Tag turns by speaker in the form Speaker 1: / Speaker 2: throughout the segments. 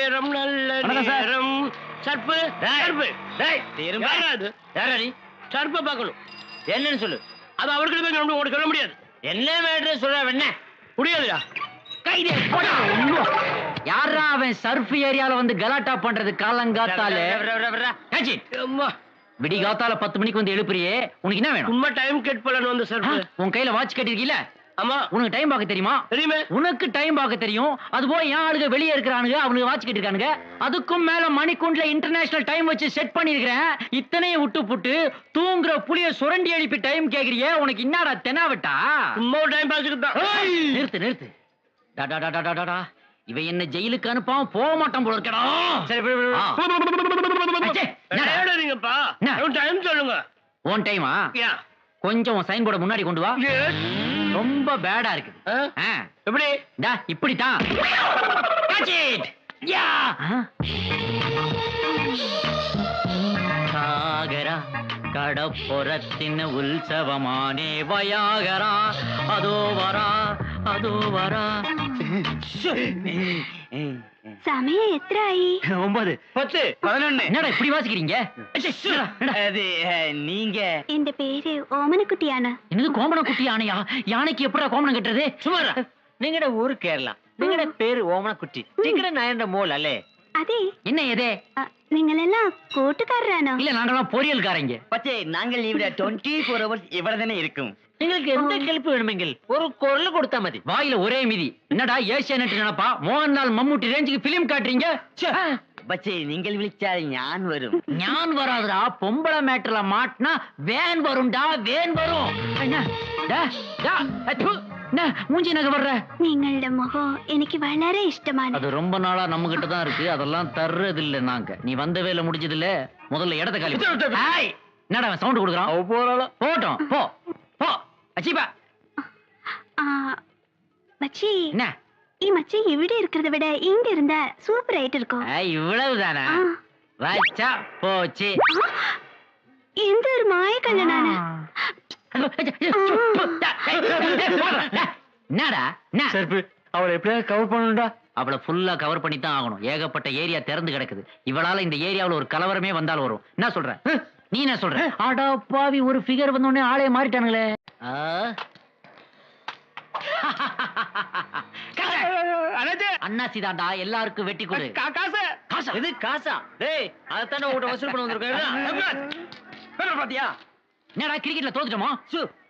Speaker 1: நேரம் நல்ல நேரம். சர்ப்பு சர்ப்பு சர்ப்பை பார்க்கணும்.
Speaker 2: என்னன்னு சொல்லு.
Speaker 1: அது அவர்கிட்ட போய் உங்களுக்கு சொல்ல முடியாது.
Speaker 2: என்ன மேட்ரு சொல்ற என்ன
Speaker 1: முடியாதுடா.
Speaker 2: யாரா அவன் சர்ஃப் ஏரியால வந்து கலாட்டா பண்றது காலங்காத்தால விடி காத்தால 10 மணிக்கு வந்து எழுப்புறியே, உனக்கு என்ன வேணும்?
Speaker 1: உண்மை டைம் கெட் பண்ணணும் வந்து சார்.
Speaker 2: உன் கையில வாட்ச் கட்டிருக்கீல?
Speaker 1: ஆமா.
Speaker 2: உனக்கு டைம் பார்க்க தெரியுமா?
Speaker 1: தெரியுமே.
Speaker 2: உனக்கு டைம் பார்க்க தெரியும். அது போய் என் ஆளுங்க வெளியே இருக்கிறானுங்க, அவனுக்கு வாட்ச் கட்டிருக்கானுங்க. அதுக்கும் மேல மணிக்குண்டுல இன்டர்நேஷனல் டைம் வச்சு செட் பண்ணிருக்கிறேன். இத்தனையும் விட்டு புட்டு தூங்குற புளிய சுரண்டி எழுப்பி டைம் கேக்குறியே, உனக்கு என்னடா தெனாவட்டா?
Speaker 1: சும்மா டைம் பாஸ்க்கு தான்.
Speaker 2: நிறுத்து நிறுத்து. டாடா இவன் என்ன ஜெயிலுக்கு அனுப்பாம போக மாட்டான் போல இருக்கடா.
Speaker 1: டைம் சொல்லுங்க.
Speaker 2: உன் டைமா? கொஞ்சம் சைன் போர்ட முன்னாடி கொண்டு வா. ரொம்ப பேடா இருக்கு.
Speaker 1: எப்படி?
Speaker 2: இப்படித்தான். சாகரா கடப்புறத்தின் உற்சவமானே வயாகரா அதோ வரா அதோ வரா.
Speaker 3: സമയം എത്രയായി?
Speaker 2: 9 10 11. என்னடா இப்படி வாசிக்கிறீங்க?
Speaker 1: அது நீங்க?
Speaker 3: എന്റെ പേര് ഓമനക്കുട്ടിയാണ്.
Speaker 2: என்னது கோமணக்குட்டி யானையா? யானைக்கு எப்படா கோமணம் கட்டுறது?
Speaker 1: சுமாரா നിങ്ങളുടെ ഊര് കേരള. നിങ്ങളുടെ പേര് ഓമനക്കുട്ടി. നിങ്ങളുടെ നയന്റെ മോൾ അല്ലേ?
Speaker 3: അതെ.
Speaker 2: என்ன ஏதே?
Speaker 3: നിങ്ങളെല്ലാം കൂട്ടുകാരാണോ?
Speaker 2: இல்ல நாங்கெல்லாம் பொரியல்காரங்க.
Speaker 1: പക്ഷേ ഞങ്ങൾ ഇവിടെ 24 hours ഇവിടെ തന്നെ இருக்கும். നിങ്ങൾക്ക് എന്ത് ഹെൽപ്പ് വേണമെങ്കിൽ ഒരു കുരൽ കൊടുത്താ മതി.
Speaker 2: வாயில ஒரே மிதி. என்னடா ஏசியானெட் நினைப்பா? மோகன்லால் மம்முட்டி ரேஞ்சுக்கு பிலிம் காட்டுறீங்க.
Speaker 1: പക്ഷേ നിങ്ങൾ വിളിച്ചാൽ ഞാൻ വരും.
Speaker 2: ഞാൻ வராதுடா. பொம்பளை மேட்டர்ல மாட்டினா வேன் வரும்டா, வேன் வரும். மூஞ்சி நகை வர்ற.
Speaker 3: നിങ്ങളുടെ മുഖം എനിക്ക് വളരെ ഇഷ്ടമാണ്.
Speaker 2: அது ரொம்ப நாளா நம்ம கிட்ட தான் இருக்கு. அதெல்லாம் தர்றது இல்ல நாங்க. நீ வந்த வேலை முடிஞ்சது இல்ல. முதல்ல இடத்த காலி. என்னடா சவுண்ட் கொடுக்குறான்? போட்டோம் போ போ. அச்சிபா
Speaker 3: மச்சி,
Speaker 2: என்ன
Speaker 3: ഈ മച്ചി ഇവിടെ இருக்கிறத விட இங்க இருந்தா சூப்பர் ஆயிட்டு இருக்கும்.
Speaker 2: இவ்வளவுதானா? வச்சா போச்சு.
Speaker 3: എന്ത് ഒരു മായ കള്ളനാണ്.
Speaker 2: என்னடா
Speaker 1: சர்ப்பு அவளை எப்படியாவது கவர் பண்ணணும்டா.
Speaker 2: அவளை ஃபுல்லா கவர் பண்ணி தான் ஆகணும். ஏகப்பட்ட ஏரியா திறந்து கிடக்குது. இவளால இந்த ஏரியாவுல ஒரு கலவரமே வந்தாலும் வரும். என்ன சொல்ற நீ? என்ன சொல்ற? ஆடா பாவி, ஒரு ஃபிகர் வந்த உடனே ஆளே மாறிட்டானுங்களே. அண்ணாசி தாண்டா, எல்லாருக்கும் வெட்டி கொடு.
Speaker 1: காசா? இது காசா? டேய், அதத்தானே உன்கிட்ட வசூல் பண்ண வந்திருக்கேன். பாத்தியா?
Speaker 2: என்னடா கிரிக்கெட்ல தோத்துட்டோமா?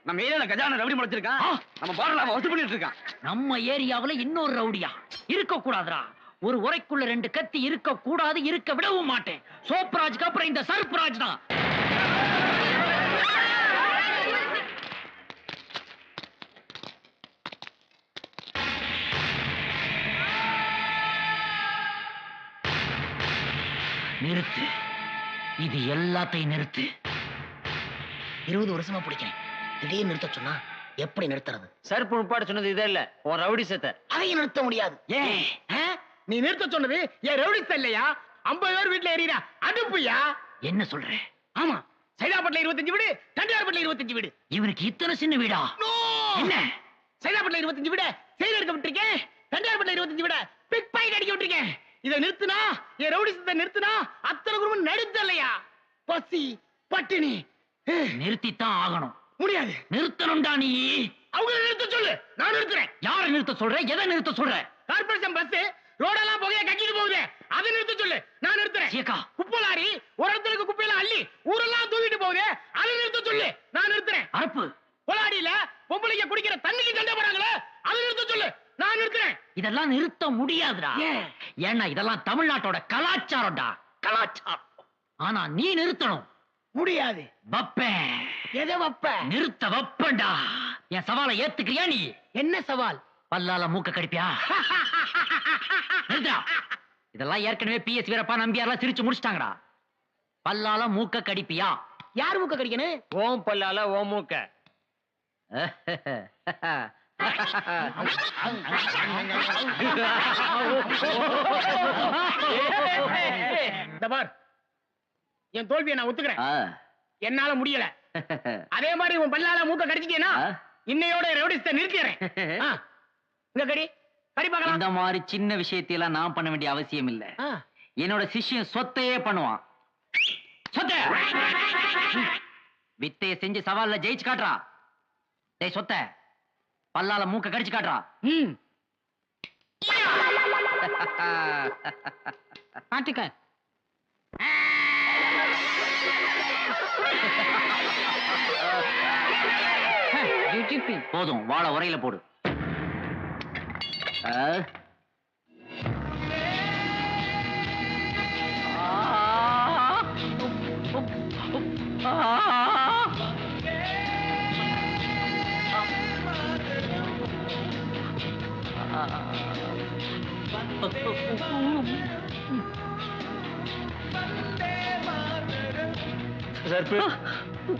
Speaker 1: நம்ம ஏரியால கஜான ரவுடி முளைச்சிருக்கான். நம்ம பாரல வசூல் பண்ணிட்டு இருக்கான்.
Speaker 2: நம்ம ஏரியாவுல இன்னொரு ரவுடியா? இருக்க கூடாதுடா. ஒரு உரைக்குள்ள 2 கத்தி இருக்க கூடாது. இருக்க விடவும் மாட்டேன். சோப்ராஜ்க்கு அப்புறம் இந்த சர்ப்ராஜ் தான். நிறுத்து. இது எல்லாத்தையும் நிறுத்து. 20 வருஷமா பிடிக்கிறேன். இதையும் நிறுத்த சொன்னா எப்படி நிறுத்துறது?
Speaker 1: சார் புண்பாடு சொன்னது இதே இல்ல, உன் ரவுடி சேத்த.
Speaker 2: அதையும் நிறுத்த முடியாது.
Speaker 1: ஏன்? நீ நிறுத்த சொன்னது ஏன் ரவுடி இல்லையா? 50 பேர் வீட்டுல ஏறினா அடுப்புயா?
Speaker 2: என்ன சொல்ற?
Speaker 1: ஆமா, சைதாப்பட்டில 25 வீடு, தண்டியார்பட்டில 25 வீடு.
Speaker 2: இவனுக்கு இத்தனை சின்ன வீடா? என்ன?
Speaker 1: சைதாப்பட்டில 25 வீடு செயல் எடுக்க விட்டுருக்கேன். தண்டியார்பட்டில 25 வீடு பிக் பாயிண்ட் அடிக்க விட்டுருக்கேன். இதை நிறுத்தினா, என் ரவுடி சேத்த நிறுத்தினா அத்தனை குடும்பம் நடுத்த இல்லையா? பசி பட்டினி.
Speaker 2: நிறுத்தித்தான் ஆகணும்.
Speaker 1: முடியாது.
Speaker 2: நிறுத்தணும்டா நீ.
Speaker 1: அவங்க நிறுத்த சொல்லு, நான் நிறுத்துறேன்.
Speaker 2: யாரை நிறுத்த சொல்ற? எதை நிறுத்த சொல்ற?
Speaker 1: கார்பரேஷன் பஸ் ரோடெல்லாம் புகைய கக்கிட்டு போகுது, அதை நிறுத்த சொல்லு, நான் நிறுத்துறேன். குப்பை லாரி ஒரு இடத்துல குப்பையெல்லாம் அள்ளி ஊரெல்லாம் தூக்கிட்டு போகுது, அதை நிறுத்த சொல்லு, நான் நிறுத்துறேன்.
Speaker 2: அரப்பு
Speaker 1: கொலாடியில பொம்பளைங்க குடிக்கிற தண்ணிக்கு சண்டை போறாங்களே, அதை நிறுத்த சொல்லு, நான் நிறுத்துறேன்.
Speaker 2: இதெல்லாம் நிறுத்த முடியாதுடா. ஏன்னா இதெல்லாம் தமிழ்நாட்டோட கலாச்சாரம்டா, கலாச்சாரம். ஆனா நீ நிறுத்தணும்.
Speaker 1: முடியாது.
Speaker 2: வப்பேன்.
Speaker 1: எதை வப்ப?
Speaker 2: நிறுத்த வப்பண்டா. என் சவாலை ஏத்துக்கிறியா நீ?
Speaker 1: என்ன சவால்?
Speaker 2: பல்லால மூக்க கடிப்பியா? இதெல்லாம் ஏற்கனவே PS வீரப்பா நம்பியாரெல்லாம் சிரிச்சு முடிச்சிட்டாங்கடா. பல்லால மூக்க கடிப்பியா?
Speaker 1: யார் மூக்க கடிக்கணும்? ஓம் பல்லால ஓம் மூக்க. என் தோல்வியை நான் ஒத்துக்கிறேன். என்னால முடியல. அதே மாதிரி உன் பல்லால மூக்க கடிச்சிட்டேன்னா இன்னையோட ரவுடிஸ்ட நிறுத்திடுறேன். இங்க கடி. படி பார்க்கலாம்.
Speaker 2: இந்த மாதிரி சின்ன விஷயத்தையெல்லாம் நான் பண்ண வேண்டிய அவசியம் இல்ல. என்னோட சிஷ்யன் சொத்தையே பண்ணுவான். சொத்த வித்தைய செஞ்சு சவால்ல ஜெயிச்சு காட்டுறா. டேய் சொத்த, பல்லால மூக்க கடிச்சு காட்டுறா.
Speaker 1: பாட்டுக்க
Speaker 2: போதும், வாழ உரையில போடு.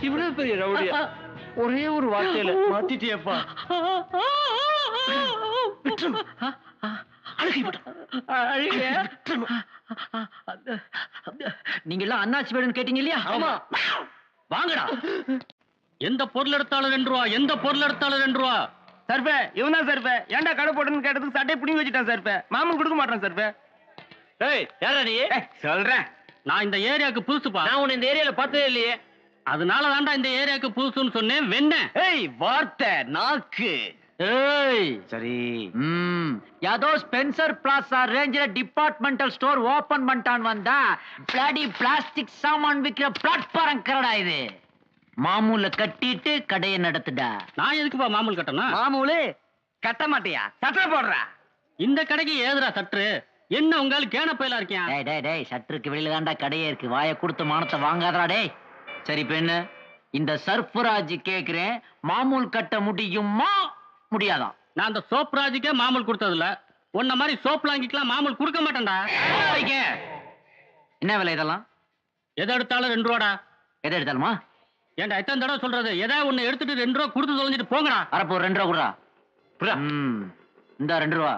Speaker 1: இவ்வளவு பெரிய ரவுடியா ஒரே ஒரு வார்த்தையில மாத்திட்டியப்பா.
Speaker 2: நீங்க எல்லாம் அண்ணாச்சி வேணும்னு கேட்டீங்க இல்லையா?
Speaker 1: ஆமா.
Speaker 2: வாங்கடா.
Speaker 4: எந்த பொருள் எடுத்தாலும் 2 ரூபா, எந்த பொருள் எடுத்தாலும் 2 ரூபா.
Speaker 1: சர்பே இவன் தான் சர்பே. ஏன்டா கடை போட்டுன்னு கேட்டதுக்கு சட்டையை பிடிங்கி வச்சுட்டான் சர்பே. மாமன் கொடுக்க மாட்டான் சர்பே.
Speaker 4: ஏய், யாரா நீ?
Speaker 1: சொல்றேன்,
Speaker 4: நான் இந்த ஏரியாவுக்கு புதுசுப்பா.
Speaker 1: நான் உன்னை இந்த ஏரியால பார்த்ததே இல்லையே.
Speaker 4: அதனால தான்டா இந்த ஏரியாவுக்கு புதுசுன்னு சொன்னேன். வெண்ண
Speaker 1: ஏய், வார்த்தை நாக்கு.
Speaker 2: ஏய்,
Speaker 1: சரி.
Speaker 2: யாதோ ஸ்பென்சர் பிளாசா ரேஞ்சில டிபார்ட்மெண்டல் ஸ்டோர் ஓபன் பண்ணிட்டான் வந்தா பிளாடி பிளாஸ்டிக் சாமான் விக்கிற பிளாட்ஃபார்ம் கரடா இது. மாமூல கட்டிட்டு கடையை நடத்துடா.
Speaker 4: நான் எதுக்குப்பா மாமூல் கட்டணும்?
Speaker 1: மாமூலு கட்ட மாட்டியா? சட்டை போடுறா.
Speaker 4: இந்த கடைக்கு ஏதுடா சற்று? என்ன உங்கால கேன பயிலா இருக்கேன்?
Speaker 2: டேய் டேய் டேய், சட்டருக்கு வெளியில தான்டா கடையே இருக்கு. வாயை கொடுத்து மானத்தை வாங்காதடா டேய். சரி பெண்ணு, இந்த சர்ஃபராஜ் கேக்குறேன், மாமூல் கட்ட முடியுமா முடியாதா?
Speaker 4: நான் அந்த சோப் ராஜுக்கே மாமூல் கொடுத்ததில்ல. உன்ன மாதிரி சோப் லாங்கிக்கலாம் மாமூல் கொடுக்க மாட்டேன்டா.
Speaker 2: என்ன விலை இதெல்லாம்?
Speaker 4: எதை எடுத்தாலும் 2 ரூபாடா.
Speaker 2: எதை எடுத்தாலுமா?
Speaker 4: ஏன்டா எத்தனை தடவை சொல்றது? எதாவது ஒண்ணு எடுத்துட்டு 2 ரூபா கொடுத்து தொலைஞ்சிட்டு போங்கடா.
Speaker 2: அரப்போ 2 ரூபா கொடுறா. இந்த 2 ரூபா.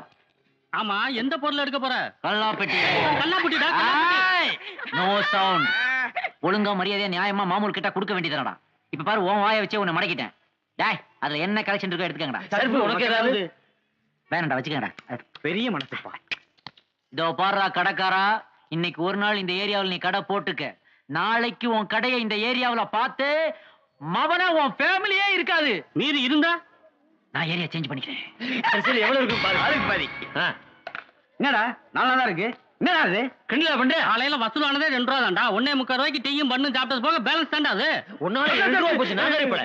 Speaker 4: ஆமா, எந்த பொருள் எடுக்க போற?
Speaker 2: கல்லாப்பெட்டி.
Speaker 4: கல்லாப்பட்டிடா.
Speaker 2: No sound. ஒழுங்கா மரியாதையா நியாயமா மாமூல் கிட்ட கொடுக்க வேண்டியதுடா. இப்ப பாரு, உன் வாயை வச்சே உன்னை மடக்கிட்டேன். டேய், அதுல என்ன கலெக்ஷன் இருக்கோ எடுத்துக்கங்கடா.
Speaker 1: சர்பு உனக்கு ஏதாவது?
Speaker 2: வேணாம்டா, வச்சுக்கங்கடா.
Speaker 1: பெரிய மனசுப்பா.
Speaker 2: இதோ பாருடா கடைக்காரா, இன்னைக்கு ஒரு நாள் இந்த ஏரியாவில் நீ கடை போட்டுக்க. நாளைக்கு உன் கடையை இந்த ஏரியாவுல பார்த்து மவன உன் ஃபேமிலியே இருக்காது.
Speaker 4: மீறி இருந்தா
Speaker 2: நான் ஏரியா சேஞ்ச் பண்ணிக்கிறேன்.
Speaker 1: சரி, எவ்வளவு இருக்கும் பாரு. அதுக்கு பாதி. என்னடா நல்லா தான் இருக்கு. என்னடா அது கிண்டலா பண்ற?
Speaker 4: காலையில வசூலானதே 2 ரூபா தான்டா. 1.25 ரூபாய்க்கு டீயும் பண்ணு சாப்பிட்டது போக பேலன்ஸ் தான்டா அது.
Speaker 1: ஒன்னால 2 ரூபா போச்சு. நான் சரி போட.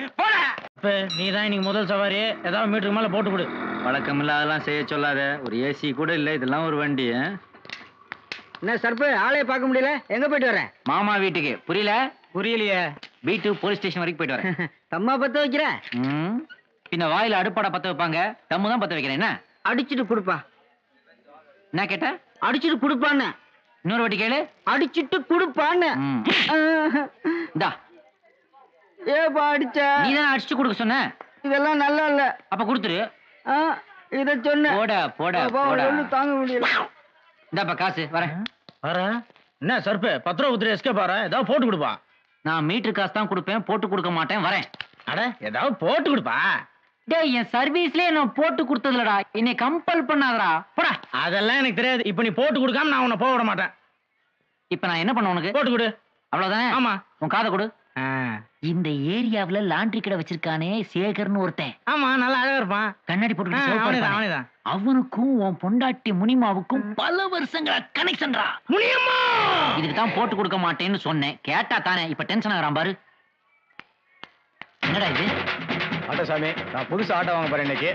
Speaker 2: நீ தான் இன்னைக்கு முதல் சவாரி. ஏதாவது மீட்டருக்கு மேல போட்டு கொடு. வழக்கம் இல்லாதெல்லாம் செய்ய சொல்லாத. ஒரு ஏசி கூட இல்ல, இதெல்லாம் ஒரு வண்டி.
Speaker 1: என்ன சர்பு, ஆளைய பார்க்க முடியல? எங்க போயிட்டு வரேன்?
Speaker 2: மாமா வீட்டுக்கு. புரியல?
Speaker 1: புரியலையே.
Speaker 2: வீட்டு போலீஸ் ஸ்டேஷன் வரைக்கும் போயிட்டு வரேன்.
Speaker 1: தம்மா பத்த வைக்கிற?
Speaker 2: பின்ன வாயில அடுப்பாட பத்த வைப்பாங்க, தம்மு தான் பத்த வைக்கிறேன். என்ன
Speaker 1: அடிச்சிட்டு குடுப்பா.
Speaker 2: என்ன கேட்ட?
Speaker 1: அடிச்சிட்டு குடுப்பான்னு.
Speaker 2: இன்னொரு வாட்டி கேளு.
Speaker 1: அடிச்சிட்டு குடுப்பான்னு.
Speaker 2: இந்தா.
Speaker 1: ஏப்பா அடிச்ச?
Speaker 2: நீ தான் அடிச்சு கொடுக்க சொன்ன.
Speaker 1: இதெல்லாம் நல்லா இல்ல.
Speaker 2: அப்ப கொடுத்துரு.
Speaker 1: இத சொன்ன.
Speaker 2: போட போட போட.
Speaker 1: தாங்க முடியல.
Speaker 2: இந்தாப்பா காசு. வரேன்.
Speaker 1: என்ன சர்பு, 10 ரூபா குத்துரு எஸ்கே பாரு. ஏதாவது போட்டு கொடுப்பா.
Speaker 2: நான் மீட்டர் காசு தான் கொடுப்பேன், போட்டு கொடுக்க மாட்டேன். வரேன்.
Speaker 1: அட, ஏதாவது போட்டு கொடுப்பா.
Speaker 2: டேய், என் சர்வீஸ்லயே நான் போட்டு கொடுத்ததுலடா. என்னை கம்பல் பண்ணாதடா. போடா.
Speaker 1: அதெல்லாம் எனக்கு தெரியாது. இப்ப நீ போட்டு கொடுக்காம நான் உன்னை போக விட மாட்டேன்.
Speaker 2: இப்ப நான் என்ன பண்ண உனக்கு?
Speaker 1: போட்டு கொடு.
Speaker 2: அவ்வளவுதானே?
Speaker 1: ஆமா.
Speaker 2: உன் காதை கொடு. இந்த ஏரியாவுல லாண்டரி கடை வச்சிருக்கானே சேகர்னு ஒருத்தன்.
Speaker 1: ஆமா, நல்லா அழகா இருப்பான்.
Speaker 2: கண்ணாடி போட்டு. அவனுக்கும் உன் பொண்டாட்டி முனிமாவுக்கும் பல வருஷங்களா கனெக்ஷன்டா.
Speaker 1: முனியம்மா
Speaker 2: இதுக்கு தான் போட்டு கொடுக்க மாட்டேன்னு சொன்னேன். கேட்டா தானே இப்ப டென்ஷன் ஆகுறான் பாரு. என்னடா இது?
Speaker 5: ஆட்டோ சாமி, நான் புதுசு ஆட்டோ வாங்க போறேன் இன்னைக்கு.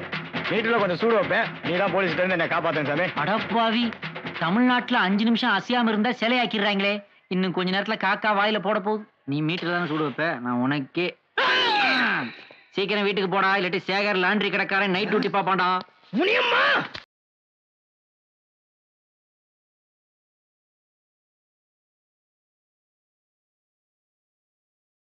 Speaker 5: வீட்டுல கொஞ்சம் சூடு வைப்பேன். நீ தான் போலீஸ்ல இருந்து என்ன காப்பாத்தேன் சாமி.
Speaker 2: அடப்பாவி, தமிழ்நாட்டுல 5 நிமிஷம் அசையாம இருந்தா சிலையாக்கிடுறாங்களே. இன்னும் கொஞ்ச நேரத்துல காக்கா வாயில போட போகுது. நீ மீட்டர் தானே சூடு வைப்ப, நான் உனக்கே. சீக்கிரம் வீட்டுக்கு போடா, இல்லாட்டி சேகர் லாண்டரி கடைக்காரன் நைட் டியூட்டி பாப்பான்டா.
Speaker 1: முனியம்மா